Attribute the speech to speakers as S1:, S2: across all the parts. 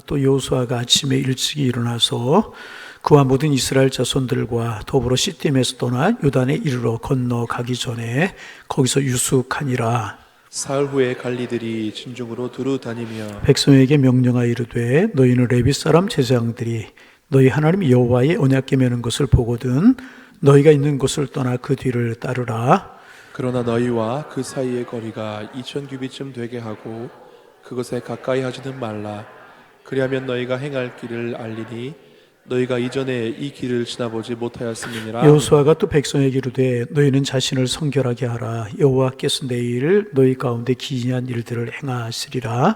S1: 또 여호수아가 아침에 일찍이 일어나서 그와 모든 이스라엘 자손들과 더불어 시딤에서 떠나 요단에 이르러 건너가기 전에 거기서 유숙하니라.
S2: 사흘 후에 갈리들이 진중으로 두루 다니며
S1: 백성에게 명령하여 이르되 너희는 레위 사람 제사장들이 너희 하나님 여호와의 언약궤 매는 것을 보거든 너희가 있는 곳을 떠나 그 뒤를 따르라.
S2: 그러나 너희와 그 사이의 거리가 2000규빗쯤 되게 하고 그것에 가까이 하지는 말라. 그리하면 너희가 행할 길을 알리니 너희가 이전에 이 길을 지나보지 못하였음이니라.
S1: 여호수아가 또 백성에게 이르되 너희는 자신을 성결하게 하라. 여호와께서 내일 너희 가운데 기이한 일들을 행하시리라.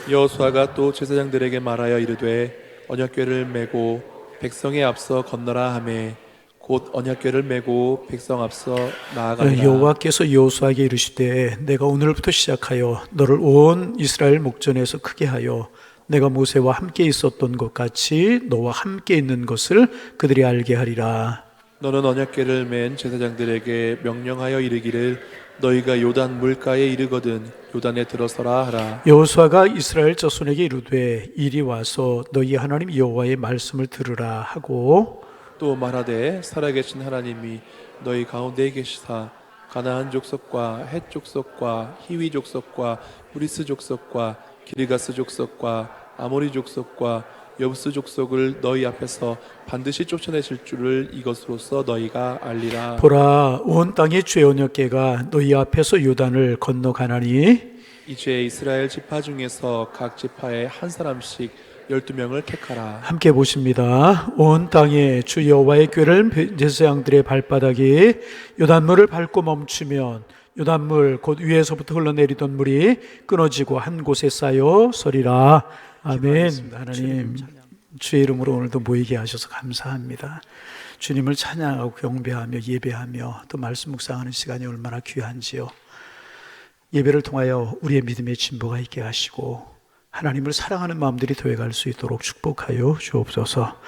S2: 여호수아가 또 제사장들에게 말하여 이르되 언약궤를 메고 백성에 앞서 건너라 하매 곧 언약궤를 메고 백성 앞서 나아가니라.
S1: 여호와께서 여호수아에게 이르시되 내가 오늘부터 시작하여 너를 온 이스라엘 목전에서 크게 하여 내가 모세와 함께 있었던 것 같이 너와 함께 있는 것을 그들이 알게 하리라.
S2: 너는 언약궤를 맨 제사장들에게 명령하여 이르기를 너희가 요단 물가에 이르거든 요단에 들어서라 하라.
S1: 여호수아가 이스라엘 자손에게 이르되 이리 와서 너희 하나님 여호와의 말씀을 들으라 하고
S2: 또 말하되 살아계신 하나님이 너희 가운데에 계시사 가나안 족속과 헷 족속과 히위 족속과 브리스 족속과 기르가스 족속과 아모리 족속과 여부스 족속을 너희 앞에서 반드시 쫓아내실 줄을 이것으로써 너희가 알리라.
S1: 보라 온 땅의 죄 언약궤가 너희 앞에서 요단을 건너가나니
S2: 이제 이스라엘 지파 중에서 각 지파에 한 사람씩 12명을 택하라.
S1: 함께 보십니다. 온 땅에 주 여호와의 궤를 제사장들의 발바닥이 요단물을 밟고 멈추면 요단물 곧 위에서부터 흘러내리던 물이 끊어지고 한 곳에 쌓여 서리라. 아멘. 하나님 주의 이름으로 오늘도 모이게 하셔서 감사합니다. 주님을 찬양하고 경배하며 예배하며 또 말씀 묵상하는 시간이 얼마나 귀한지요. 예배를 통하여 우리의 믿음의 진보가 있게 하시고 하나님을 사랑하는 마음들이 더해갈 수 있도록 축복하여 주옵소서.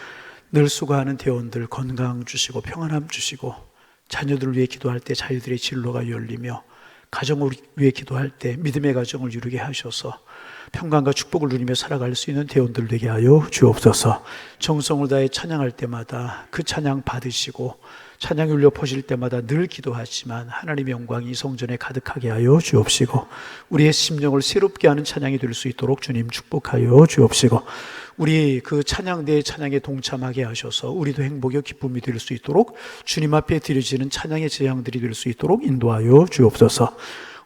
S1: 늘 수고하는 대원들 건강 주시고 평안함 주시고 자녀들을 위해 기도할 때 자녀들의 진로가 열리며 가정을 위해 기도할 때 믿음의 가정을 이루게 하셔서 평강과 축복을 누리며 살아갈 수 있는 대원들 되게 하여 주옵소서. 정성을 다해 찬양할 때마다 그 찬양 받으시고 찬양이 울려 퍼질 때마다 늘 기도하지만 하나님의 영광이 이 성전에 가득하게 하여 주옵시고 우리의 심령을 새롭게 하는 찬양이 될 수 있도록 주님 축복하여 주옵시고 우리 그 찬양대의 찬양에 동참하게 하셔서 우리도 행복이요 기쁨이 될 수 있도록 주님 앞에 드려지는 찬양의 제향들이 될 수 있도록 인도하여 주옵소서.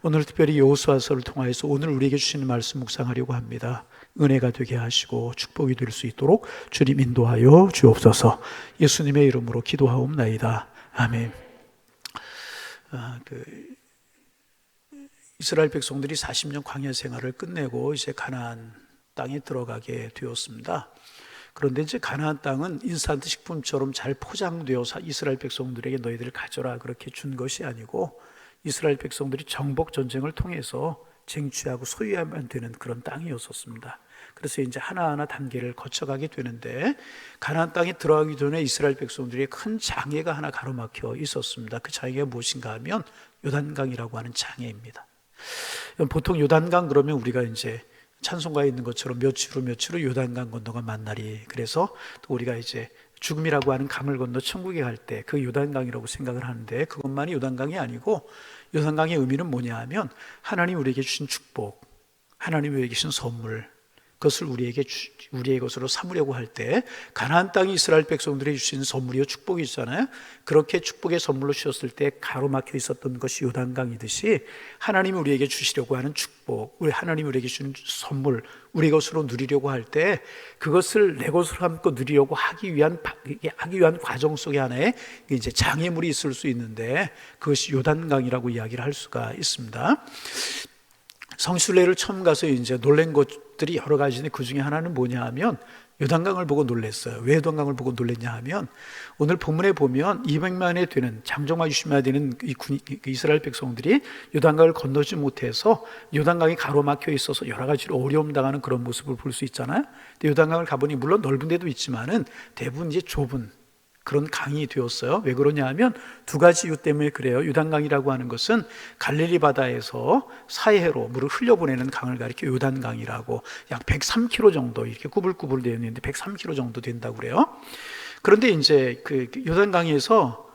S1: 오늘 특별히 여호수아서를 통하여서 오늘 우리에게 주시는 말씀 묵상하려고 합니다. 은혜가 되게 하시고 축복이 될 수 있도록 주님 인도하여 주옵소서. 예수님의 이름으로 기도하옵나이다. 아멘. 이스라엘 백성들이 40년 광야 생활을 끝내고 이제 가나안 땅에 들어가게 되었습니다. 그런데 이제 가나안 땅은 인스턴트 식품처럼 잘 포장되어서 이스라엘 백성들에게 너희들 가져라 그렇게 준 것이 아니고 이스라엘 백성들이 정복 전쟁을 통해서 쟁취하고 소유하면 되는 그런 땅이었었습니다. 그래서 이제 하나하나 단계를 거쳐가게 되는데 가나안 땅에 들어가기 전에 이스라엘 백성들이 큰 장애가 하나 가로막혀 있었습니다. 그 장애가 무엇인가 하면 요단강이라고 하는 장애입니다. 보통 요단강 그러면 우리가 이제 찬송가에 있는 것처럼 며칠 후 요단강 건너가 만나리. 그래서 또 우리가 이제 죽음이라고 하는 강을 건너 천국에 갈 때 그 요단강이라고 생각을 하는데 그것만이 요단강이 아니고 요단강의 의미는 뭐냐 하면 하나님 우리에게 주신 축복, 하나님 우리에게 주신 선물, 그것을 우리의 것으로 삼으려고 할 때 가나안 땅이 이스라엘 백성들이 주신 선물이요 축복이잖아요. 그렇게 축복의 선물로 주셨을 때 가로막혀 있었던 것이 요단강이듯이 하나님이 우리에게 주시려고 하는 축복, 하나님이 우리에게 주는 선물, 우리 것으로 누리려고 할 때 그것을 내 것으로 함께 누리려고 하기 위한 과정 속에 하나의 이제 장애물이 있을 수 있는데 그것이 요단강이라고 이야기를 할 수가 있습니다. 성순례를 처음 가서 이제 놀란 것들이 여러 가지인데 그 중에 하나는 뭐냐 하면 요단강을 보고 놀랐어요. 왜 요단강을 보고 놀랐냐 하면 오늘 본문에 보면 200만에 되는 장정마 60만에 되는 이스라엘 백성들이 요단강을 건너지 못해서 요단강이 가로막혀 있어서 여러 가지로 어려움 당하는 그런 모습을 볼 수 있잖아요. 근데 요단강을 가보니 물론 넓은 데도 있지만은 대부분 이제 좁은 그런 강이 되었어요. 왜 그러냐 하면 두 가지 이유 때문에 그래요. 요단강이라고 하는 것은 갈릴리 바다에서 사해로 물을 흘려보내는 강을 가리켜 요단강이라고, 약 103km 정도 이렇게 꾸불꾸불 되어 있는데 103km 정도 된다고 그래요. 그런데 이제 그 요단강에서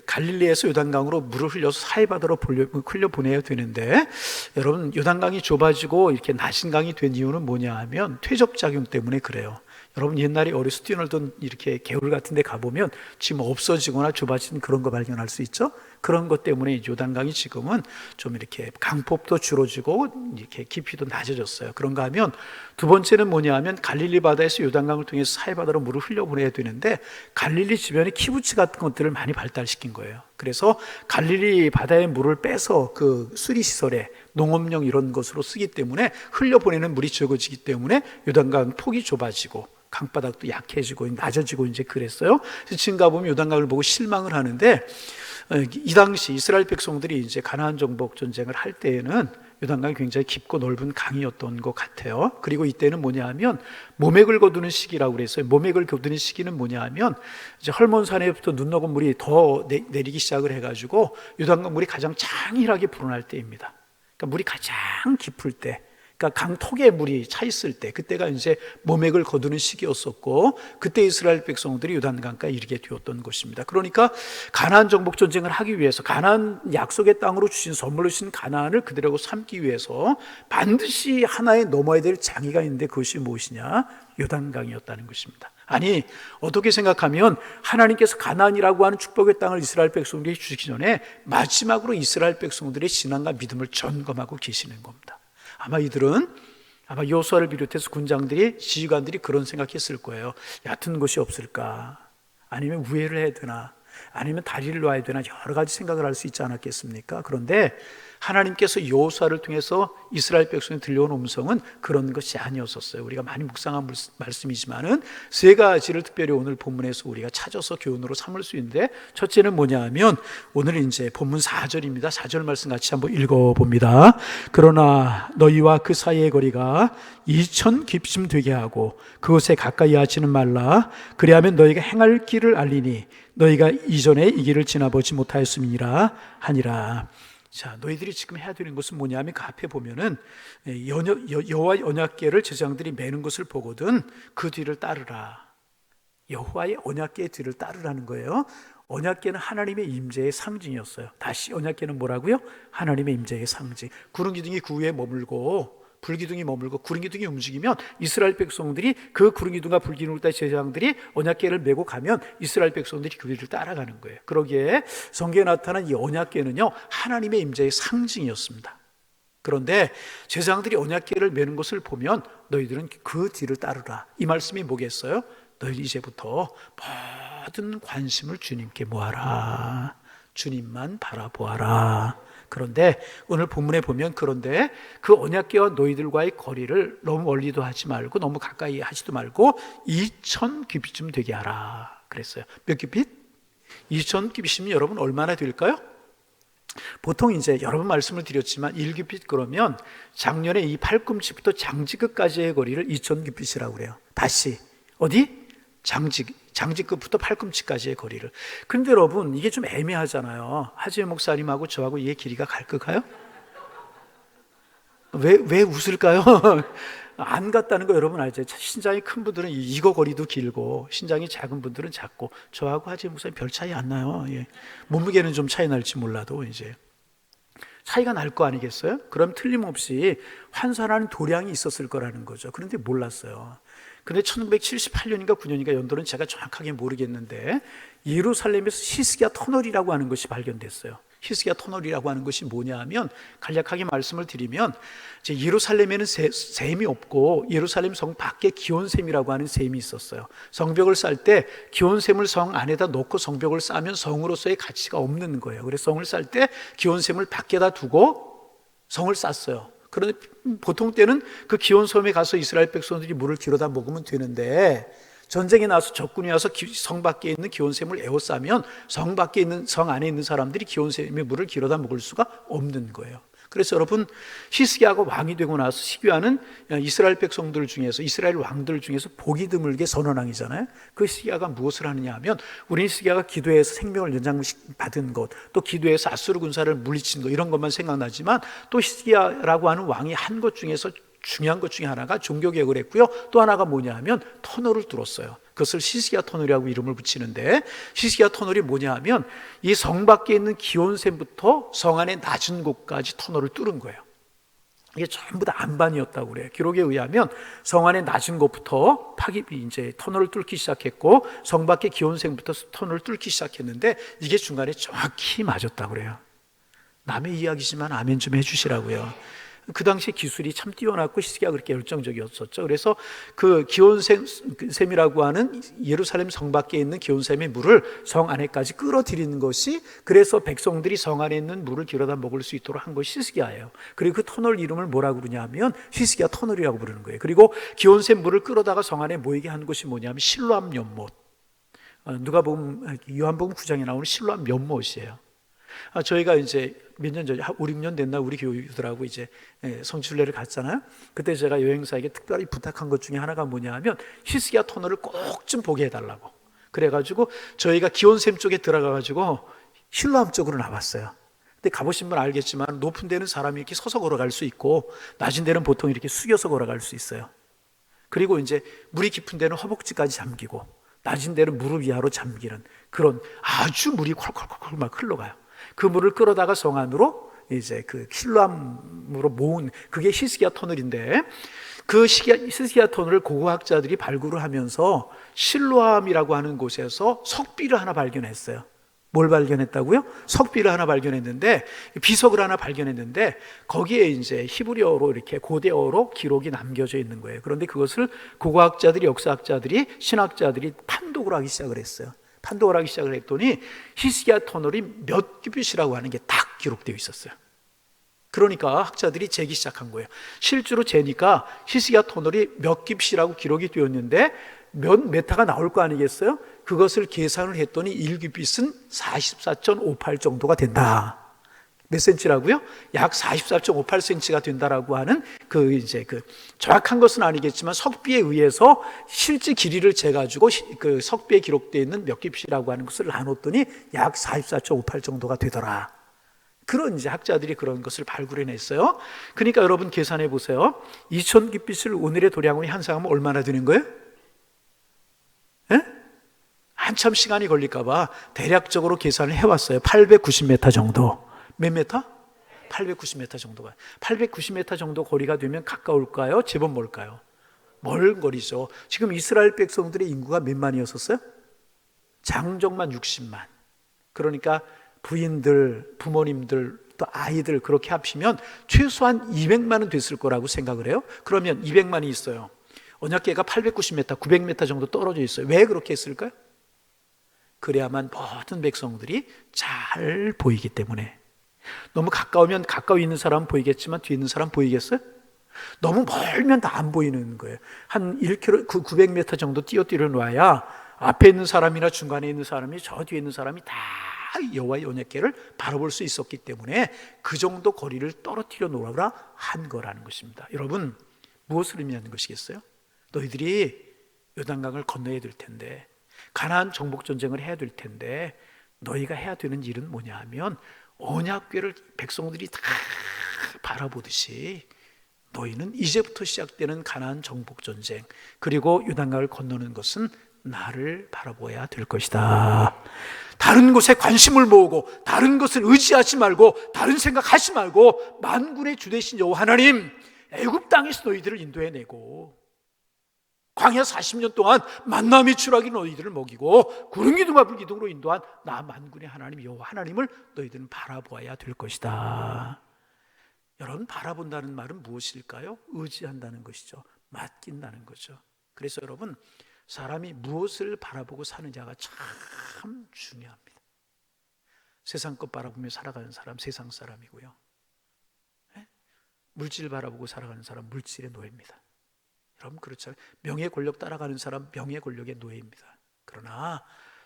S1: 갈릴리에서 요단강으로 물을 흘려서 사해바다로 흘려보내야 되는데, 여러분 요단강이 좁아지고 이렇게 낮은 강이 된 이유는 뭐냐 하면 퇴적작용 때문에 그래요. 여러분 옛날에 어려서 뛰어놀던 이렇게 개울 같은 데 가보면 지금 없어지거나 좁아진 그런 거 발견할 수 있죠. 그런 것 때문에 요단강이 지금은 좀 이렇게 강폭도 줄어지고 이렇게 깊이도 낮아졌어요. 그런가 하면 두 번째는 뭐냐 하면 갈릴리 바다에서 요단강을 통해서 사해바다로 물을 흘려보내야 되는데 갈릴리 주변에 키부츠 같은 것들을 많이 발달시킨 거예요. 그래서 갈릴리 바다의 물을 빼서 그 수리시설에 농업용 이런 것으로 쓰기 때문에 흘려보내는 물이 적어지기 때문에 요단강 폭이 좁아지고 강바닥도 약해지고 낮아지고 이제 그랬어요. 그래서 지금 가보면 요단강을 보고 실망을 하는데, 이 당시 이스라엘 백성들이 이제 가나안 정복 전쟁을 할 때에는 요단강이 굉장히 깊고 넓은 강이었던 것 같아요. 그리고 이때는 뭐냐 하면 모맥을 거두는 시기라고 그랬어요. 모맥을 거두는 시기는 뭐냐 하면 이제 헐몬산에부터 눈 녹은 물이 더 내리기 시작을 해가지고 요단강 물이 가장 장일하게 불어날 때입니다. 그러니까 물이 가장 깊을 때, 그러니까 강턱에 물이 차 있을 때, 그때가 이제 모맥을 거두는 시기였었고, 그때 이스라엘 백성들이 요단강가에 이르게 되었던 것입니다. 그러니까 가나안 정복 전쟁을 하기 위해서, 가나안 약속의 땅으로 주신 선물로 주신 가나안을 그들하고 삼기 위해서 반드시 하나의 넘어야 될 장애가 있는데 그것이 무엇이냐? 요단강이었다는 것입니다. 아니, 어떻게 생각하면 하나님께서 가나안이라고 하는 축복의 땅을 이스라엘 백성들에게 주시기 전에 마지막으로 이스라엘 백성들의 신앙과 믿음을 점검하고 계시는 겁니다. 아마 이들은 여호수아를 비롯해서 군장들이, 지휘관들이 그런 생각했을 거예요. 얕은 곳이 없을까? 아니면 우회를 해야 되나? 아니면 다리를 놔야 되나? 여러 가지 생각을 할 수 있지 않았겠습니까? 그런데 하나님께서 여호수아를 통해서 이스라엘 백성에 들려온 음성은 그런 것이 아니었었어요. 우리가 많이 묵상한 말씀이지만은 세 가지를 특별히 오늘 본문에서 우리가 찾아서 교훈으로 삼을 수 있는데, 첫째는 뭐냐 하면 오늘 이제 본문 4절입니다. 4절 말씀 같이 한번 읽어봅니다. 그러나 너희와 그 사이의 거리가 2천 규빗쯤 되게 하고 그곳에 가까이 하지는 말라. 그리하면 너희가 행할 길을 알리니 너희가 이전에 이 길을 지나보지 못하였음이니라 하니라. 자, 너희들이 지금 해야 되는 것은 뭐냐면 그 앞에 보면은 여호와 언약궤를 제사장들이 매는 것을 보거든 그 뒤를 따르라. 여호와의 언약궤의 뒤를 따르라는 거예요. 언약궤는 하나님의 임재의 상징이었어요. 다시 언약궤는 뭐라고요? 하나님의 임재의 상징. 구름 기둥이 그 위에 머물고 불기둥이 머물고 구름 기둥이 움직이면 이스라엘 백성들이 그 구름 기둥과 불기둥을 따라 제사장들이 언약궤를 메고 가면 이스라엘 백성들이 그 뒤를 따라가는 거예요. 그러기에 성경에 나타난 이 언약궤는요 하나님의 임재의 상징이었습니다. 그런데 제사장들이 언약궤를 메는 것을 보면 너희들은 그 뒤를 따르라. 이 말씀이 뭐겠어요? 너희 이제부터 모든 관심을 주님께 모아라. 주님만 바라보아라. 그런데 오늘 본문에 보면 그런데 그 언약궤와 너희들과의 거리를 너무 멀리도 하지 말고 너무 가까이 하지도 말고 2천 규빗쯤 되게 하라 그랬어요. 몇 규빗? 2천 규빗이면 여러분 얼마나 될까요? 보통 이제 여러 번 말씀을 드렸지만 1규빗 그러면 작년에 이 팔꿈치부터 장지끝까지의 거리를 2천 규빗이라고 그래요. 다시 어디? 장지끝부터 팔꿈치까지의 거리를. 근데 여러분 이게 좀 애매하잖아요. 하지회 목사님하고 저하고 이게 길이가 갈까요? 왜 웃을까요? 안 같다는 거 여러분 알죠? 신장이 큰 분들은 이거 거리도 길고 신장이 작은 분들은 작고 저하고 하지회 목사님 별 차이 안 나요. 예. 몸무게는 좀 차이 날지 몰라도 이제 차이가 날 거 아니겠어요? 그럼 틀림없이 환산하는 도량이 있었을 거라는 거죠. 그런데 몰랐어요. 근데 1978년인가 9년인가 연도는 제가 정확하게 모르겠는데 예루살렘에서 히스기야 터널이라고 하는 것이 발견됐어요. 히스기야 터널이라고 하는 것이 뭐냐 하면 간략하게 말씀을 드리면 이제 예루살렘에는 샘이 없고 예루살렘 성 밖에 기온샘이라고 하는 샘이 있었어요. 성벽을 쌓을 때 기온샘을 성 안에다 놓고 성벽을 쌓으면 성으로서의 가치가 없는 거예요. 그래서 성을 쌓을 때 기온샘을 밖에다 두고 성을 쌓았어요. 그런데 보통 때는 그 기온섬에 가서 이스라엘 백성들이 물을 길어다 먹으면 되는데 전쟁에 나서 적군이 와서 성 밖에 있는 기온샘을 에워싸면 성 밖에 있는 성 안에 있는 사람들이 기온샘의 물을 길어다 먹을 수가 없는 거예요. 그래서 여러분, 히스기야가 왕이 되고 나서 히스기야는 이스라엘 백성들 중에서, 이스라엘 왕들 중에서 복이 드물게 선한 왕이잖아요. 그 히스기야가 무엇을 하느냐 하면, 우리 히스기야가 기도해서 생명을 연장받은 것, 또 기도해서 아수르 군사를 물리친 것, 이런 것만 생각나지만, 또 히스기야라고 하는 왕이 한 것 중에서 중요한 것 중에 하나가 종교개혁을 했고요. 또 하나가 뭐냐 하면 터널을 뚫었어요. 그것을 히스기야 터널이라고 이름을 붙이는데, 히스기야 터널이 뭐냐 하면 이 성 밖에 있는 기온샘부터 성 안의 낮은 곳까지 터널을 뚫은 거예요. 이게 전부 다 안반이었다고 그래요. 기록에 의하면 성 안의 낮은 곳부터 이제 터널을 뚫기 시작했고, 성 밖의 기온샘부터 터널을 뚫기 시작했는데, 이게 중간에 정확히 맞았다고 그래요. 남의 이야기지만 아멘 좀 해주시라고요. 그 당시 기술이 참 뛰어났고 히스기야가 그렇게 열정적이었었죠. 그래서 그 기온샘이라고 하는 예루살렘 성 밖에 있는 기온샘의 물을 성 안에까지 끌어들이는 것이, 그래서 백성들이 성 안에 있는 물을 길어다 먹을 수 있도록 한 것이 히스기야예요. 그리고 그 터널 이름을 뭐라고 그러냐면 히스기야 터널이라고 부르는 거예요. 그리고 기온샘 물을 끌어다가 성 안에 모이게 한 것이 뭐냐면 실로암 연못, 요한복음 9장에 나오는 실로암 연못이에요. 저희가 이제 몇 년 전에 5, 6년 됐나 우리 교우들하고 이제 성지순례를 갔잖아요. 그때 제가 여행사에게 특별히 부탁한 것 중에 하나가 뭐냐 하면 히스기야 터널을 꼭 좀 보게 해달라고. 그래가지고 저희가 기온샘 쪽에 들어가가지고 실로암 쪽으로 나왔어요. 근데 가보신 분 알겠지만 높은 데는 사람이 이렇게 서서 걸어갈 수 있고, 낮은 데는 보통 이렇게 숙여서 걸어갈 수 있어요. 그리고 이제 물이 깊은 데는 허벅지까지 잠기고, 낮은 데는 무릎 이하로 잠기는 그런 아주 물이 콸콸콸 막 흘러가요. 그 물을 끌어다가 성 안으로 이제 그 실로암으로 모은, 그게 히스기야 터널인데, 그 히스기야 터널을 고고학자들이 발굴을 하면서 실로암이라고 하는 곳에서 석비를 하나 발견했어요. 뭘 발견했다고요? 석비를 하나 발견했는데, 비석을 하나 발견했는데, 거기에 이제 히브리어로 이렇게 고대어로 기록이 남겨져 있는 거예요. 그런데 그것을 고고학자들이, 역사학자들이, 신학자들이 판독을 하기 시작을 했어요. 판독을 하기 시작을 했더니 히스기야 터널이 몇 규빗이라고 하는 게 딱 기록되어 있었어요. 그러니까 학자들이 재기 시작한 거예요. 실제로 재니까 히스기야 터널이 몇 규빗이라고 기록이 되었는데 몇 메타가 나올 거 아니겠어요? 그것을 계산을 했더니 1규빗은 44.58 정도가 된다. 몇 센치라고요? 약 44.58cm가 된다라고 하는 그 정확한 것은 아니겠지만 석비에 의해서 실제 길이를 재가지고 그 석비에 기록되어 있는 몇 규빗이라고 하는 것을 나눴더니 약 44.58 정도가 되더라. 그런 이제 학자들이 그런 것을 발굴해냈어요. 그러니까 여러분 계산해 보세요. 2000규빗을 오늘의 도량으로 환산하면 얼마나 되는 거예요? 예? 한참 시간이 걸릴까봐 대략적으로 계산을 해왔어요. 890m 정도. 몇 메타? 890m 정도가. 890m 정도 거리가 되면 가까울까요? 제법 멀까요? 멀은 거리죠. 지금 이스라엘 백성들의 인구가 몇만이었었어요? 장정만 60만. 그러니까 부인들, 부모님들, 또 아이들 그렇게 합치면 최소한 200만은 됐을 거라고 생각을 해요. 그러면 200만이 있어요. 언약궤가 890m, 900m 정도 떨어져 있어요. 왜 그렇게 했을까요? 그래야만 모든 백성들이 잘 보이기 때문에. 너무 가까우면 가까이 있는 사람은 보이겠지만 뒤에 있는 사람 보이겠어요? 너무 멀면 다 안 보이는 거예요. 한 1km, 900m 정도 뛰어 놔야 앞에 있는 사람이나 중간에 있는 사람이 저 뒤에 있는 사람이 다 여호와의 언약궤를 바라볼 수 있었기 때문에 그 정도 거리를 떨어뜨려 놓으라 한 거라는 것입니다. 여러분, 무엇을 의미하는 것이겠어요? 너희들이 요단강을 건너야 될 텐데, 가나안 정복 전쟁을 해야 될 텐데, 너희가 해야 되는 일은 뭐냐 하면 언약궤를 백성들이 다 바라보듯이 너희는 이제부터 시작되는 가나안 정복 전쟁, 그리고 요단강을 건너는 것은 나를 바라보아야 될 것이다. 다른 곳에 관심을 모으고 다른 것을 의지하지 말고 다른 생각하지 말고 만군의 주 되신 여호와 하나님, 애굽 땅에서 너희들을 인도해내고 광야 40년 동안 만나의 추락이 너희들을 먹이고 구름 기둥과 불 기둥으로 인도한 나 만군의 하나님 여호와 하나님을 너희들은 바라보아야 될 것이다. 여러분, 바라본다는 말은 무엇일까요? 의지한다는 것이죠. 맡긴다는 거죠. 그래서 여러분, 사람이 무엇을 바라보고 사느냐가 참 중요합니다. 세상 것 바라보며 살아가는 사람 세상 사람이고요, 물질 바라보고 살아가는 사람 물질의 노예입니다. 여러분, 그렇죠? 명예 권력 따라가는 사람 명예 권력의 노예입니다. 그러나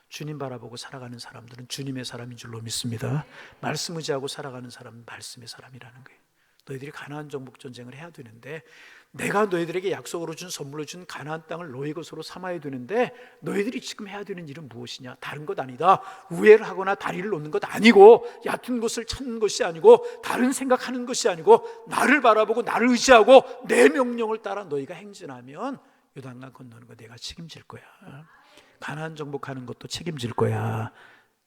S1: 주님 바라보고 살아가는 사람들은 주님의 사람인 줄로 믿습니다. 말씀 의지하고 살아가는 사람은 말씀의 사람이라는 거예요. 너희들이 가나안 정복 전쟁을 해야 되는데 내가 너희들에게 약속으로 준 선물로 준 가나안 땅을 너희 것으로 삼아야 되는데 너희들이 지금 해야 되는 일은 무엇이냐? 다른 것 아니다. 우회를 하거나 다리를 놓는 것 아니고 얕은 곳을 찾는 것이 아니고 다른 생각하는 것이 아니고 나를 바라보고 나를 의지하고 내 명령을 따라 너희가 행진하면 요단강 건너는 거 내가 책임질 거야. 가나안 정복하는 것도 책임질 거야.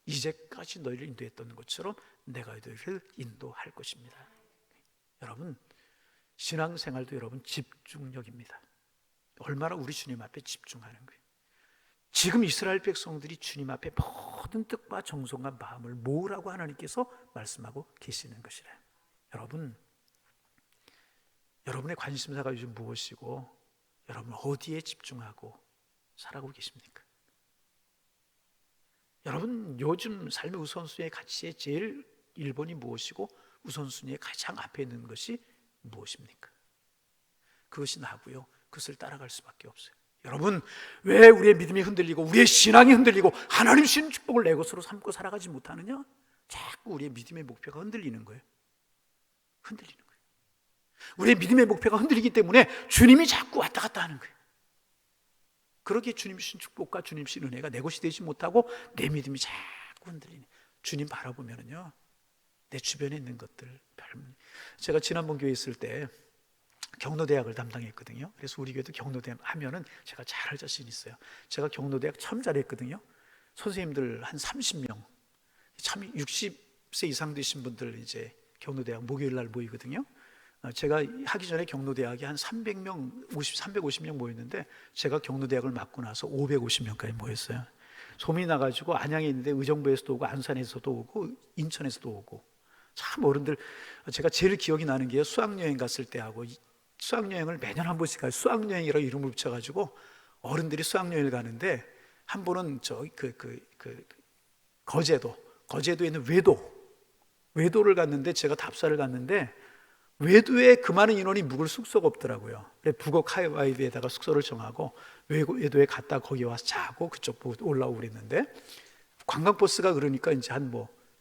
S1: 이제까지 너희를 인도했던 것처럼 내가 너희를 인도할 것입니다. 여러분, 신앙생활도 여러분 집중력입니다. 얼마나 우리 주님 앞에 집중하는 거예요. 지금 이스라엘 백성들이 주님 앞에 모든 뜻과 정성과 마음을 모으라고 하나님께서 말씀하고 계시는 것이래요. 여러분, 여러분의 관심사가 요즘 무엇이고 여러분 어디에 집중하고 살아가고 계십니까? 여러분 요즘 삶의 우선순위의 가치에 제일 1번이 무엇이고 우선순위의 가장 앞에 있는 것이 무엇입니까? 그것이 나고요. 그것을 따라갈 수밖에 없어요. 여러분, 왜 우리의 믿음이 흔들리고 우리의 신앙이 흔들리고 하나님 주신 축복을 내 것으로 삼고 살아가지 못하느냐? 자꾸 우리의 믿음의 목표가 흔들리는 거예요. 흔들리는 거예요. 우리의 믿음의 목표가 흔들리기 때문에 주님이 자꾸 왔다 갔다 하는 거예요. 그러기에 주님 주신 축복과 주님 주신 은혜가 내 것이 되지 못하고 내 믿음이 자꾸 흔들리네. 주님 바라보면은요, 내 주변에 있는 것들. 제가 지난번 교회 있을 때 경로대학을 담당했거든요. 그래서 우리 교회도 경로대학 하면은 제가 잘할 자신 있어요. 제가 경로대학 참 잘했거든요. 선생님들 한 30명, 참 60세 이상 되신 분들 이제 경로대학 목요일 날 모이거든요. 제가 하기 전에 경로대학이 한 300명, 350명 모였는데 제가 경로대학을 맡고 나서 550명까지 모였어요. 소문이 나가지고 안양에 있는데 의정부에서도 오고 안산에서도 오고 인천에서도 오고 참 어른들. 제가 제일 기억이 나는 게 수학여행 갔을 때 하고 수학여행을 매년 한 번씩 가요. 수학여행이라고 이름을 붙여가지고 어른들이 수학여행을 가는데 한 번은 거제도에 있는 외도를 갔는데 제가 답사를 갔는데 외도에 그 많은 인원이 묵을 숙소가 없더라고요. 그래서 북억 하이와이드에다가 숙소를 정하고 외도에 갔다 거기 와서 자고 그쪽 보고 올라오고 그랬는데 관광버스가 그러니까 이제 한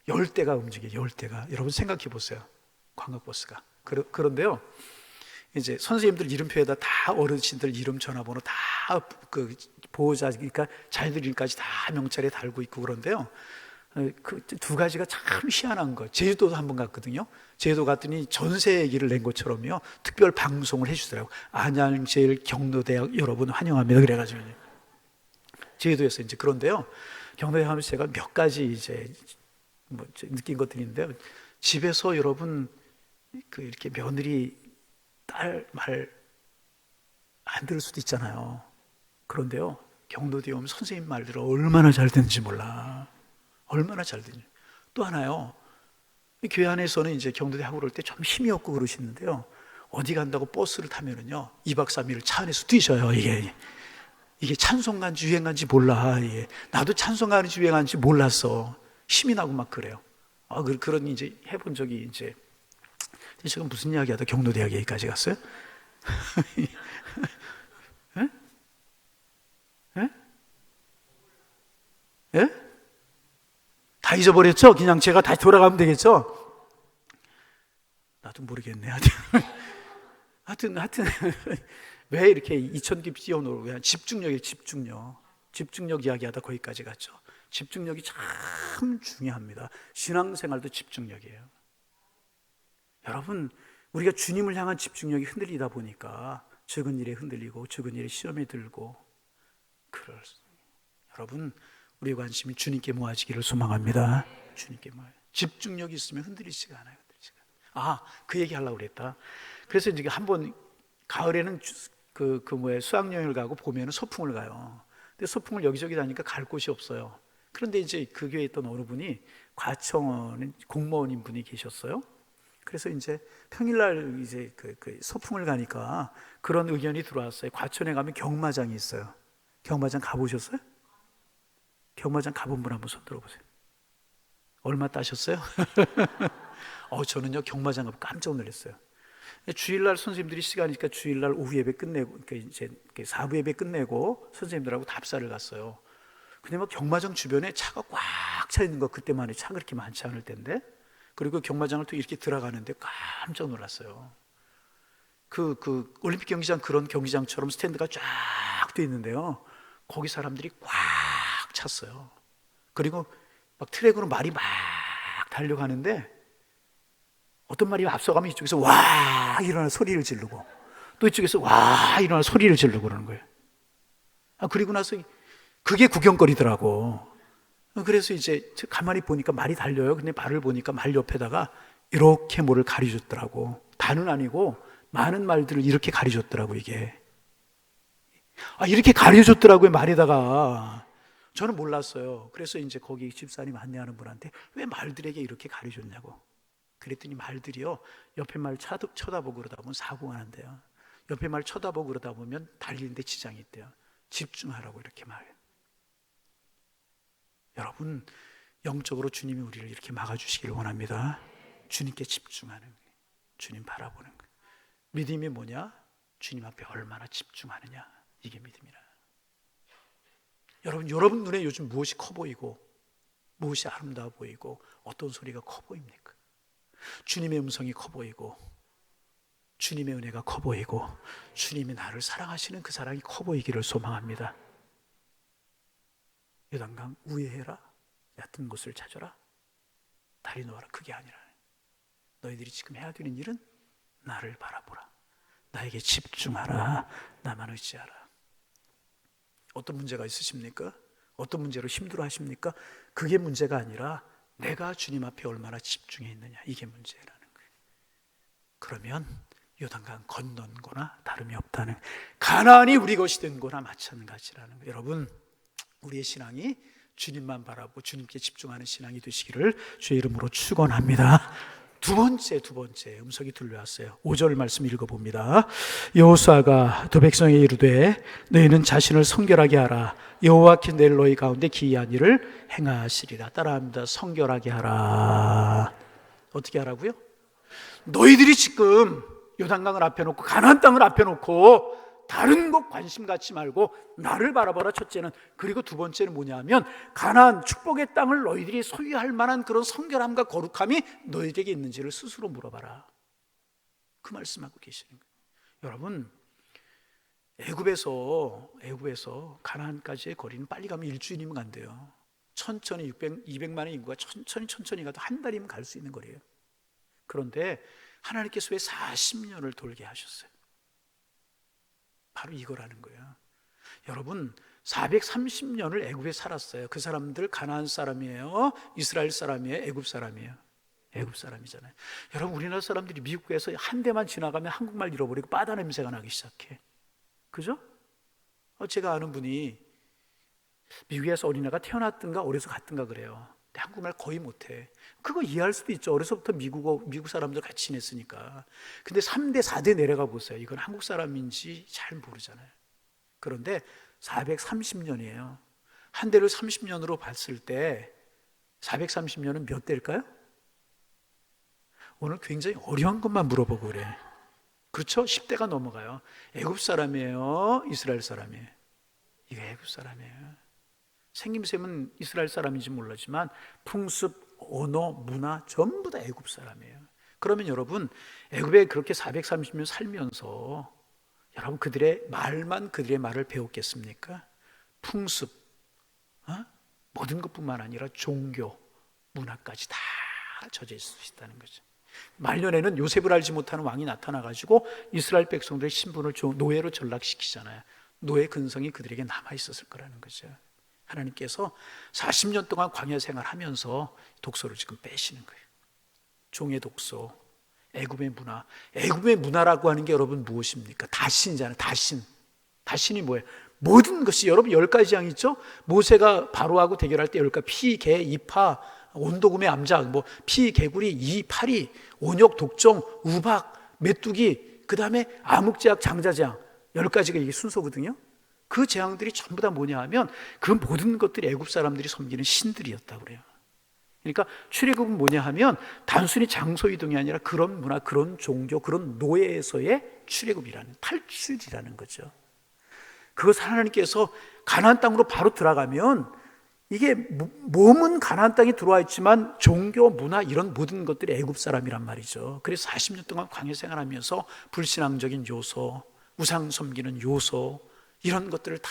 S1: 10대가 움직여요. 10대가. 여러분 생각해 보세요. 관광버스가. 그런데요, 이제 선생님들 이름표에다 다 어르신들 이름 전화번호 다 그 보호자, 그러니까 자녀들 이름까지 다 명찰에 달고 있고 그런데요. 그 두 가지가 참 희한한 거. 제주도도 한번 갔거든요. 제주도 갔더니 전세 얘기를 낸 것처럼요, 특별 방송을 해주더라고요. 안양제일 경로대학 여러분 환영합니다. 그래가지고 제주도에서 이제. 그런데요, 경로대학 하면서 제가 몇 가지 이제 느낀 것들이 있는데요. 집에서 여러분 이렇게 며느리 딸 말 안 들을 수도 있잖아요. 그런데요, 경로대에 오면 선생님 말대로 얼마나 잘 되는지 몰라. 얼마나 잘 되냐. 또 하나요, 교회 안에서는 이제 경로대 하고 그럴 때 좀 힘이 없고 그러시는데요, 어디 간다고 버스를 타면은요 2박 3일을 차 안에서 뛰셔요. 이게 찬송가인지 유행가인지 몰라. 나도 찬송가인지 유행가인지 몰랐어. 힘이 나고 막 그래요. 그런 이제 해본 적이 이제. 지금 무슨 이야기 하다 경로대학 얘기까지 갔어요? 예? 예? 예? 다 잊어버렸죠? 그냥 제가 다시 돌아가면 되겠죠? 나도 모르겠네. 하여튼 왜 이렇게 2000개 뛰어놀고 집중력 이야기하다 거기까지 갔죠. 집중력이 참 중요합니다. 신앙생활도 집중력이에요. 여러분, 우리가 주님을 향한 집중력이 흔들리다 보니까 적은 일에 흔들리고 적은 일에 시험에 들고 여러분, 우리의 관심이 주님께 모아지기를 소망합니다. 주님께 모아요. 집중력이 있으면 흔들리지가 않아요. 그 얘기 하려고 그랬다. 그래서 이제 한번 가을에는 수학여행을 가고 봄에는 소풍을 가요. 근데 소풍을 여기저기 다니까 갈 곳이 없어요. 그런데 이제 그 교회에 있던 어느 분이 과청원 공무원인 분이 계셨어요. 그래서 이제 평일날 이제 그 소풍을 가니까 그런 의견이 들어왔어요. 과천에 가면 경마장이 있어요. 경마장 가보셨어요? 경마장 가본 분 한번 손 들어보세요. 얼마 따셨어요? 저는요 경마장 가고 깜짝 놀랐어요. 주일날 선생님들이 시간이니까 주일날 오후 예배 끝내고 이제 사부 예배 끝내고 선생님들하고 답사를 갔어요. 근데 막 경마장 주변에 차가 꽉 차 있는 거, 그때만 해도 차가 그렇게 많지 않을 텐데 그리고 경마장을 또 이렇게 들어가는데 깜짝 놀랐어요. 그 올림픽 경기장 그런 경기장처럼 스탠드가 쫙 돼 있는데요. 거기 사람들이 꽉 찼어요. 그리고 막 트랙으로 말이 막 달려가는데 어떤 말이 앞서가면 이쪽에서 와 일어나 소리를 지르고 또 이쪽에서 와 일어나 소리를 지르고 그러는 거예요. 그리고 나서 그게 구경거리더라고. 그래서 이제 가만히 보니까 말이 달려요. 근데 말을 보니까 말 옆에다가 이렇게 뭐를 가려줬더라고. 다는 아니고 많은 말들을 이렇게 가려줬더라고. 이게 이렇게 가려줬더라고요. 말에다가. 저는 몰랐어요. 그래서 이제 거기 집사님 안내하는 분한테 왜 말들에게 이렇게 가려줬냐고. 그랬더니 말들이요, 옆에 말 쳐다보고 그러다 보면 사고가 난대요. 옆에 말 쳐다보고 그러다 보면 달리는데 지장이 있대요. 집중하라고 이렇게 말해요. 여러분, 영적으로 주님이 우리를 이렇게 막아주시길 원합니다. 주님께 집중하는 거예요. 주님 바라보는 거예요. 믿음이 뭐냐? 주님 앞에 얼마나 집중하느냐. 이게 믿음이라. 여러분 눈에 요즘 무엇이 커 보이고 무엇이 아름다워 보이고 어떤 소리가 커 보입니까? 주님의 음성이 커 보이고 주님의 은혜가 커 보이고 주님이 나를 사랑하시는 그 사랑이 커 보이기를 소망합니다. 요단강 우회해라, 얕은 곳을 찾아라, 다리 놓아라. 그게 아니라 너희들이 지금 해야 되는 일은 나를 바라보라, 나에게 집중하라, 나만 의지하라. 어떤 문제가 있으십니까? 어떤 문제로 힘들어하십니까? 그게 문제가 아니라 내가 주님 앞에 얼마나 집중해 있느냐, 이게 문제라는 거예요. 그러면 요단강 건넌 거나 다름이 없다는, 가나안이 우리 것이 된 거나 마찬가지라는 거예요. 여러분, 우리의 신앙이 주님만 바라보고 주님께 집중하는 신앙이 되시기를 주의 이름으로 축원합니다. 두 번째 음성이 들려왔어요. 5절 말씀 읽어봅니다. 여호수아가 두 백성에게 이르되 너희는 자신을 성결하게 하라. 여호와께 내일 너희 가운데 기이한 일을 행하시리라. 따라합니다. 성결하게 하라. 어떻게 하라고요? 너희들이 지금 요단강을 앞에 놓고 가나안 땅을 앞에 놓고 다른 것 관심 갖지 말고 나를 바라봐라. 첫째는. 그리고 두 번째는 뭐냐 하면 가나안 축복의 땅을 너희들이 소유할 만한 그런 성결함과 거룩함이 너희에게 있는지를 스스로 물어봐라. 그 말씀하고 계시는 거예요. 여러분, 애굽에서 가나안까지의 거리는 빨리 가면 일주일이면 간대요. 천천히 200만의 인구가 천천히 가도 한 달이면 갈 수 있는 거리예요. 그런데 하나님께서 왜 40년을 돌게 하셨어요? 바로 이거라는 거예요. 여러분, 430년을 애굽에 살았어요. 그 사람들 가나안 사람이에요? 이스라엘 사람이에요? 애굽 사람이에요? 애굽 사람이잖아요. 여러분, 우리나라 사람들이 미국에서 한 대만 지나가면 한국말 잃어버리고 바다 냄새가 나기 시작해. 그죠? 제가 아는 분이 미국에서 어린애가 태어났든가 어려서 갔든가 그래요. 근데 한국말 거의 못해. 그거 이해할 수도 있죠. 어려서부터 미국 사람들 같이 지냈으니까. 근데 3대, 4대 내려가 보세요. 이건 한국 사람인지 잘 모르잖아요. 그런데 430년이에요. 한 대를 30년으로 봤을 때 430년은 몇 대일까요? 오늘 굉장히 어려운 것만 물어보고 그래. 그렇죠? 10대가 넘어가요. 애굽 사람이에요? 이스라엘 사람이에요? 이거 애굽 사람이에요. 생김새는 이스라엘 사람인지 몰라지만 풍습, 언어, 문화 전부 다 애굽 사람이에요. 그러면 여러분, 애굽에 그렇게 430년 살면서 여러분 그들의 말을 배웠겠습니까? 풍습, 모든 것뿐만 아니라 종교, 문화까지 다 젖어 있을 수 있다는 거죠. 말년에는 요셉을 알지 못하는 왕이 나타나가지고 이스라엘 백성들의 신분을 노예로 전락시키잖아요. 노예 근성이 그들에게 남아있었을 거라는 거죠. 하나님께서 40년 동안 광야 생활하면서 독소를 지금 빼시는 거예요. 종의 독소, 애굽의 문화. 애굽의 문화라고 하는 게 여러분 무엇입니까? 다신이잖아요. 다신이 뭐예요? 모든 것이, 여러분 10가지 양 있죠? 모세가 바로하고 대결할 때 10가지, 피, 개, 이파, 온도금의 암작, 피, 개구리, 이, 파리, 온역, 독종, 우박, 메뚜기, 그 다음에 암흑제약, 장자제약, 10가지가 이게 순서거든요. 그 재앙들이 전부 다 뭐냐 하면 그 모든 것들이 애굽 사람들이 섬기는 신들이었다고 그래요. 그러니까 출애굽은 뭐냐 하면 단순히 장소 이동이 아니라 그런 문화, 그런 종교, 그런 노예에서의 출애굽이라는, 탈출이라는 거죠. 그것을 하나님께서 가나안 땅으로 바로 들어가면 이게 몸은 가나안 땅에 들어와 있지만 종교, 문화 이런 모든 것들이 애굽 사람이란 말이죠. 그래서 40년 동안 광야 생활하면서 불신앙적인 요소, 우상 섬기는 요소 이런 것들을 다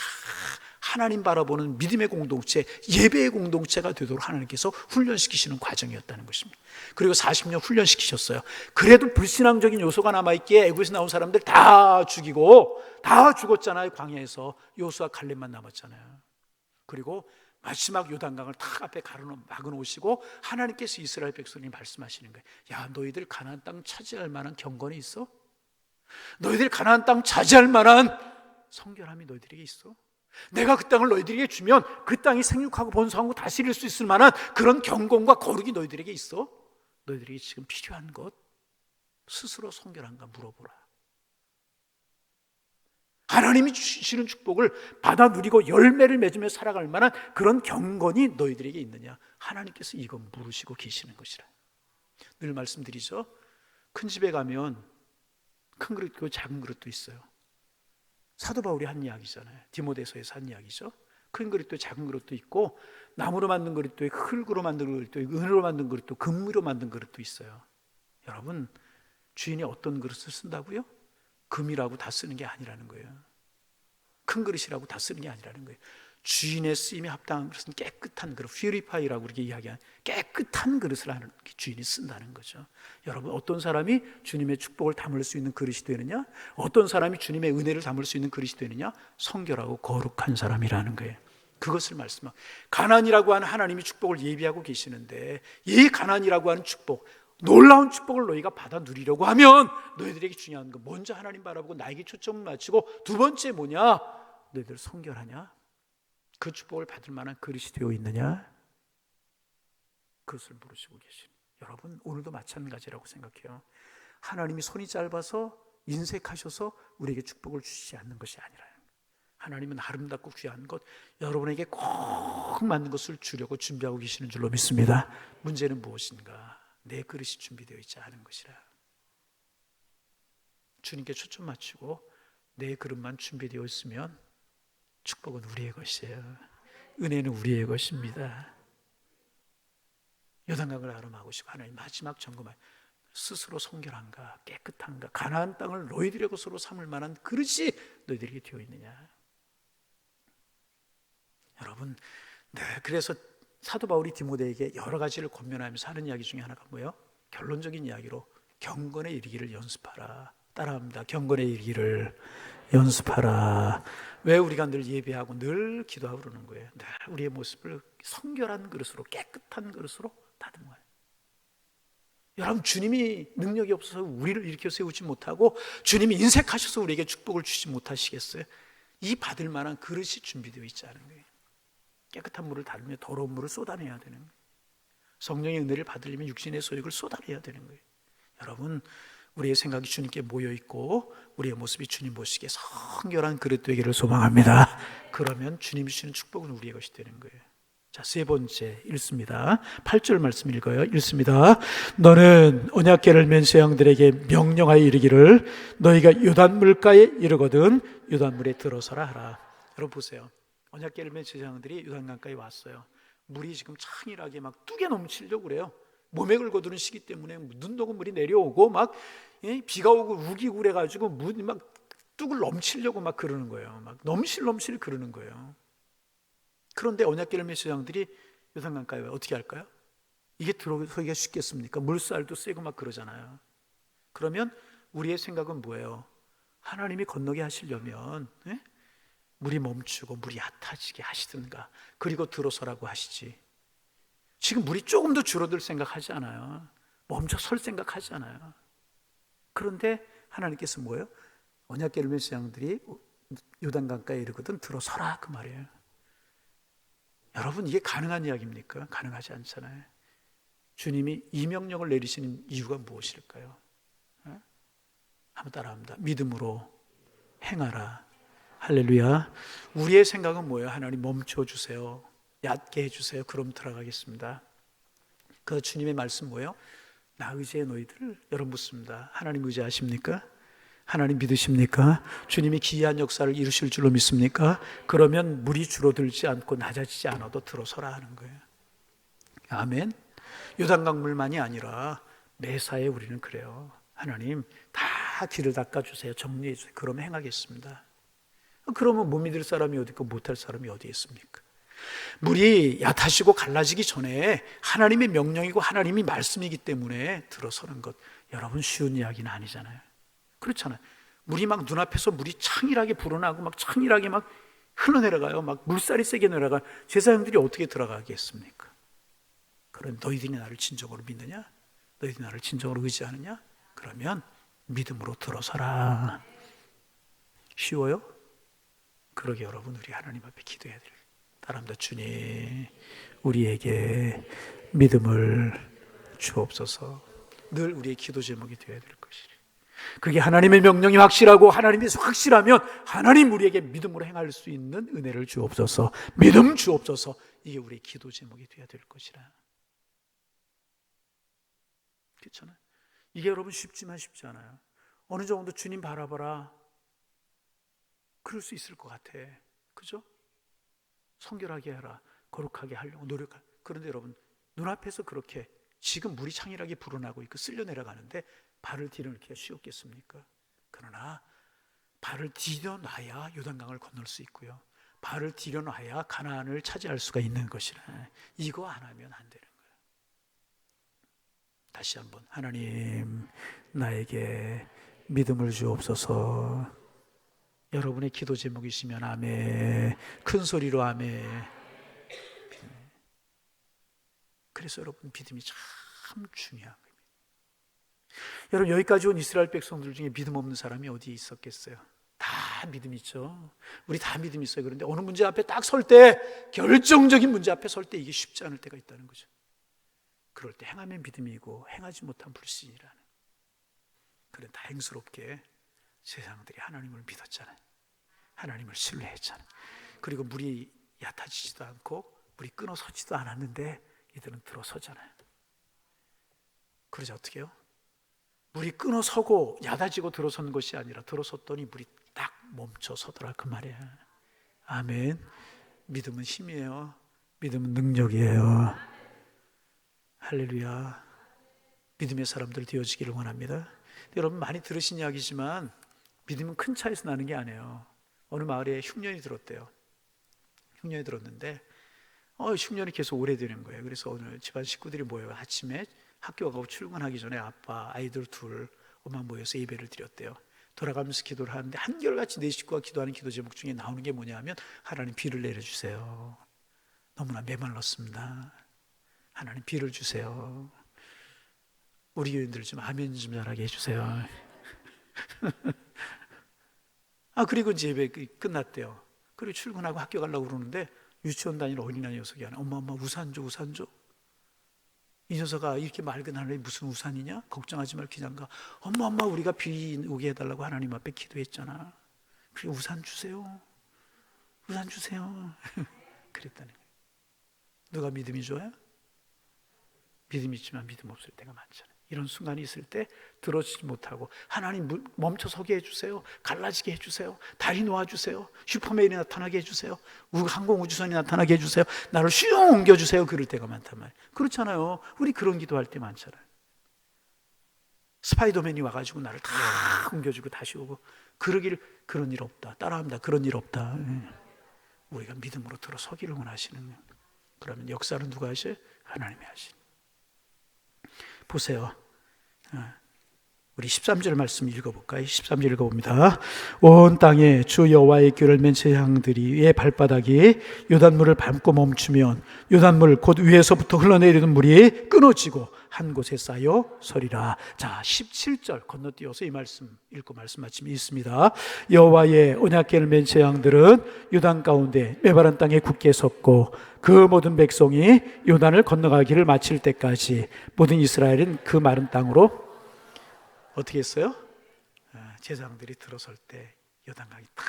S1: 하나님 바라보는 믿음의 공동체, 예배의 공동체가 되도록 하나님께서 훈련시키시는 과정이었다는 것입니다. 그리고 40년 훈련시키셨어요. 그래도 불신앙적인 요소가 남아있기에 애굽에서 나온 사람들 다 죽이고 다 죽었잖아요. 광야에서 여호수아 칼렙만 남았잖아요. 그리고 마지막 요단강을 탁 앞에 막아놓으시고 하나님께서 이스라엘 백성이 말씀하시는 거예요. 야, 너희들 가나안 땅 차지할 만한 경건이 있어? 너희들 가나안 땅 차지할 만한 성결함이 너희들에게 있어? 내가 그 땅을 너희들에게 주면 그 땅이 생육하고 번성하고 다스릴 수 있을 만한 그런 경건과 거룩이 너희들에게 있어? 너희들에게 지금 필요한 것 스스로 성결한가 물어보라. 하나님이 주시는 축복을 받아 누리고 열매를 맺으며 살아갈 만한 그런 경건이 너희들에게 있느냐? 하나님께서 이건 물으시고 계시는 것이라. 늘 말씀드리죠. 큰 집에 가면 큰 그릇도 작은 그릇도 있어요. 사도 바울이 한 이야기잖아요. 디모데서에서 한 이야기죠. 큰 그릇도 작은 그릇도 있고 나무로 만든 그릇도 있고 흙으로 만든 그릇도 있고 은으로 만든 그릇도 금으로 만든 그릇도 있어요. 여러분, 주인이 어떤 그릇을 쓴다고요? 금이라고 다 쓰는 게 아니라는 거예요. 큰 그릇이라고 다 쓰는 게 아니라는 거예요. 주인의 쓰임에 합당한 그릇은 깨끗한 그릇, 퓨리파이라고 그렇게 이야기한 깨끗한 그릇을 하는 주인이 쓴다는 거죠. 여러분, 어떤 사람이 주님의 축복을 담을 수 있는 그릇이 되느냐? 어떤 사람이 주님의 은혜를 담을 수 있는 그릇이 되느냐? 성결하고 거룩한 사람이라는 거예요. 그것을 말씀하고, 가난이라고 하는 하나님이 축복을 예비하고 계시는데 이 가난이라고 하는 축복, 놀라운 축복을 너희가 받아 누리려고 하면 너희들에게 중요한 거, 먼저 하나님 바라보고 나에게 초점을 맞추고, 두 번째 뭐냐? 너희들 성결하냐? 그 축복을 받을 만한 그릇이 되어 있느냐? 그것을 물으시고 계신 여러분, 오늘도 마찬가지라고 생각해요. 하나님이 손이 짧아서 인색하셔서 우리에게 축복을 주시지 않는 것이 아니라, 하나님은 아름답고 귀한 것, 여러분에게 꼭 맞는 것을 주려고 준비하고 계시는 줄로 믿습니다. 문제는 무엇인가? 내 그릇이 준비되어 있지 않은 것이라. 주님께 초점 맞추고 내 그릇만 준비되어 있으면 축복은 우리의 것이에요. 은혜는 우리의 것입니다. 요단강을 아름하고시고 하나님 마지막 점검하여 스스로 성결한가 깨끗한가, 가나안 땅을 너희들의 것으로 삼을 만한 그릇이 너희들에게 되어 있느냐. 여러분, 네, 그래서 사도 바울이 디모데에게 여러 가지를 권면하면서 하는 이야기 중에 하나가 뭐예요? 결론적인 이야기로 경건에 이르기를 연습하라. 따라합니다. 경건에 이르기를 연습하라. 왜 우리가 늘 예배하고 늘 기도하고 그러는 거예요? 늘 우리의 모습을 성결한 그릇으로, 깨끗한 그릇으로 다듬어요. 여러분, 주님이 능력이 없어서 우리를 일으켜 세우지 못하고 주님이 인색하셔서 우리에게 축복을 주지 못하시겠어요? 이 받을 만한 그릇이 준비되어 있지 않은 거예요. 깨끗한 물을 다루며 더러운 물을 쏟아내야 되는 거예요. 성령의 은혜를 받으려면 육신의 소욕을 쏟아내야 되는 거예요. 여러분, 우리의 생각이 주님께 모여있고 우리의 모습이 주님 보시기에 성결한 그릇 되기를 소망합니다. 그러면 주님이 주시는 축복은 우리의 것이 되는 거예요. 자, 세 번째 읽습니다. 8절 말씀 읽어요. 읽습니다. 너는 언약궤를 맨 제왕들에게 명령하여 이르기를 너희가 요단 물가에 이르거든 요단물에 들어서라 하라. 여러분 보세요. 언약궤를 맨 제사장들이 요단강가에 왔어요. 물이 지금 창일하게 막 뚝에 넘치려고 그래요. 몸에 긁어두는 시기 때문에 눈 녹은 물이 내려오고 막 비가 오고 우기고 그래가지고 물이 막 뚝을 넘치려고 막 그러는 거예요. 막 넘실 그러는 거예요. 그런데 언약궤를 맨 제사장들이 요단강가에 어떻게 할까요? 이게 들어서기가 쉽겠습니까? 물살도 세고 막 그러잖아요. 그러면 우리의 생각은 뭐예요? 하나님이 건너게 하시려면 물이 멈추고 물이 얕아지게 하시든가, 그리고 들어서라고 하시지. 지금 물이 조금 더 줄어들 생각하지 않아요. 멈춰 설 생각하지 않아요. 그런데 하나님께서 뭐예요? 언약궤를 맨 제사장들이 요단강가에 이르거든 들어서라, 그 말이에요. 여러분, 이게 가능한 이야기입니까? 가능하지 않잖아요. 주님이 이 명령을 내리시는 이유가 무엇일까요? 한번 따라합니다. 믿음으로 행하라. 할렐루야. 우리의 생각은 뭐예요? 하나님 멈춰주세요. 얕게 해주세요. 그럼 들어가겠습니다. 그 주님의 말씀 뭐예요? 나 의지해 너희들. 여러분 묻습니다. 하나님 의지하십니까? 하나님 믿으십니까? 주님이 기이한 역사를 이루실 줄로 믿습니까? 그러면 물이 줄어들지 않고 낮아지지 않아도 들어서라 하는 거예요. 아멘. 요단강 물만이 아니라 매사에 우리는 그래요. 하나님 다 뒤를 닦아주세요. 정리해주세요. 그러면 행하겠습니다. 그러면 못 믿을 사람이 어디 있고 못할 사람이 어디 있습니까? 물이 얕아지고 갈라지기 전에 하나님의 명령이고 하나님이 말씀이기 때문에 들어서는 것, 여러분 쉬운 이야기는 아니잖아요. 그렇잖아요. 물이 막 눈앞에서 물이 창일하게 불어나고 막 창일하게 막 흘러내려가요. 막 물살이 세게 내려가. 제사장들이 어떻게 들어가겠습니까? 그럼 너희들이 나를 진정으로 믿느냐? 너희들이 나를 진정으로 의지하느냐? 그러면 믿음으로 들어서라. 쉬워요? 그러게 여러분, 우리 하나님 앞에 기도해야 돼요. 따라합니다. 주님, 우리에게 믿음을 주옵소서. 늘 우리의 기도 제목이 되어야 될 것이래. 그게 하나님의 명령이 확실하고 하나님이 확실하면 하나님 우리에게 믿음으로 행할 수 있는 은혜를 주옵소서. 믿음 주옵소서. 이게 우리의 기도 제목이 되어야 될 것이라. 그렇잖아요. 이게 여러분 쉽지만 쉽지 않아요. 어느 정도 주님 바라봐라. 그럴 수 있을 것 같아. 그죠? 성결하게 해라. 거룩하게 하려고 노력하. 그런데 여러분, 눈앞에서 그렇게 지금 물이 창일하게 불어나고 있고 쓸려 내려가는데 발을 디뎌놓기가 쉬웠겠습니까? 그러나 발을 디뎌놔야 요단강을 건널 수 있고요. 발을 디뎌놔야 가나안을 차지할 수가 있는 것이라. 이거 안 하면 안 되는 거예요. 다시 한번, 하나님 나에게 믿음을 주옵소서. 여러분의 기도 제목이시면 아멘. 큰 소리로 아멘. 그래서 여러분, 믿음이 참 중요한 겁니다. 여러분, 여기까지 온 이스라엘 백성들 중에 믿음 없는 사람이 어디 있었겠어요? 다 믿음 있죠. 우리 다 믿음 있어요. 그런데 어느 문제 앞에 딱 설 때, 결정적인 문제 앞에 설 때 이게 쉽지 않을 때가 있다는 거죠. 그럴 때 행하면 믿음이고 행하지 못한 불신이라는. 그런 다행스럽게 세상들이 하나님을 믿었잖아요. 하나님을 신뢰했잖아요. 그리고 물이 얕아지지도 않고 물이 끊어서지도 않았는데 이들은 들어서잖아요. 그러자 어떻게 해요? 물이 끊어서고 얕아지고 들어서는 것이 아니라 들어섰더니 물이 딱 멈춰서더라, 그 말이야. 아멘. 믿음은 힘이에요. 믿음은 능력이에요. 할렐루야. 믿음의 사람들 되어지기를 원합니다. 여러분, 많이 들으신 이야기지만 믿음은 큰 차에서 나는 게 아니에요. 어느 마을에 흉년이 들었대요. 흉년이 들었는데 흉년이 계속 오래되는 거예요. 그래서 오늘 집안 식구들이 모여요. 아침에 학교 가고 출근하기 전에 아빠, 아이들 둘, 엄마 모여서 예배를 드렸대요. 돌아가면서 기도를 하는데 한결같이 네 식구가 기도하는 기도 제목 중에 나오는 게 뭐냐면, 하나님 비를 내려주세요. 너무나 메말랐습니다. 하나님 비를 주세요. 우리 교인들 좀 아멘 좀 잘하게 해주세요. 그리고 이제 예배 끝났대요. 그리고 출근하고 학교 가려고 그러는데 유치원 다니는 어린아이 녀석이 하나, 엄마 우산 줘, 우산 줘. 이 녀석아, 이렇게 맑은 하늘에 무슨 우산이냐? 걱정하지 말고 그냥 가. 엄마 우리가 비 오게 해달라고 하나님 앞에 기도했잖아. 그래, 우산 주세요. 우산 주세요. 그랬다는 거예요. 누가 믿음이 좋아요? 믿음 있지만 믿음 없을 때가 많잖아요. 이런 순간이 있을 때 들어지지 못하고, 하나님 멈춰 서게 해주세요. 갈라지게 해주세요. 달이 놓아주세요. 슈퍼맨이 나타나게 해주세요. 항공우주선이 나타나게 해주세요. 나를 슝 옮겨주세요. 그럴 때가 많단 말이에요. 그렇잖아요. 우리 그런 기도할 때 많잖아요. 스파이더맨이 와가지고 나를 다 옮겨주고 다시 오고. 그런 일 없다. 따라합니다. 그런 일 없다. 우리가 믿음으로 들어서기를 원하시는 거예요. 그러면 역사는 누가 하셔요? 하나님이 하시는. 보세요. 우리 13절 말씀 읽어볼까요? 13절 읽어봅니다. 온 땅에 주 여호와의 궤를 맨 제사장들의 발바닥이 요단물을 밟고 멈추면 요단물 곧 위에서부터 흘러내리는 물이 끊어지고 한 곳에 쌓여 서리라. 자, 17절 건너뛰어서 이 말씀 읽고 말씀 마침이 있습니다. 여호와의 언약궤를 맨 제사장들은 요단 가운데 메바란 땅에 굳게 섰고 그 모든 백성이 요단을 건너가기를 마칠 때까지 모든 이스라엘은 그 마른 땅으로 어떻게 했어요? 제사장들이 들어설 때 요단강이 딱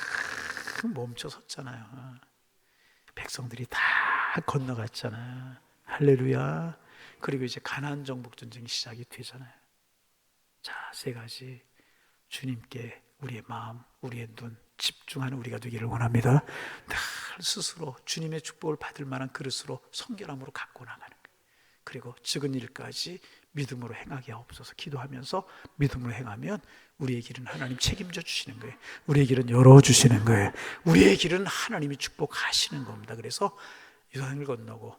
S1: 멈춰 섰잖아요. 백성들이 다 건너갔잖아요. 할렐루야. 그리고 이제 가나안 정복 전쟁이 시작이 되잖아요. 자, 세 가지. 주님께 우리의 마음, 우리의 눈 집중하는 우리가 되기를 원합니다. 늘 스스로 주님의 축복을 받을 만한 그릇으로 성결함으로 갖고 나가는 거예요. 그리고 적은 일까지 믿음으로 행하게 하옵소서 기도하면서 믿음으로 행하면 우리의 길은 하나님 책임져 주시는 거예요. 우리의 길은 열어주시는 거예요. 우리의 길은 하나님이 축복하시는 겁니다. 그래서 요단을 건너고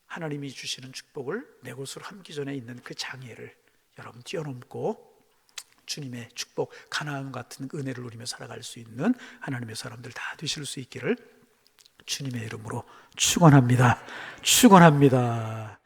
S1: 하나님이 주시는 축복을 내 곳으로 함기 전에 있는 그 장애를 여러분 뛰어넘고 주님의 축복, 가나안 같은 은혜를 누리며 살아갈 수 있는 하나님의 사람들 다 되실 수 있기를 주님의 이름으로 축원합니다. 축원합니다.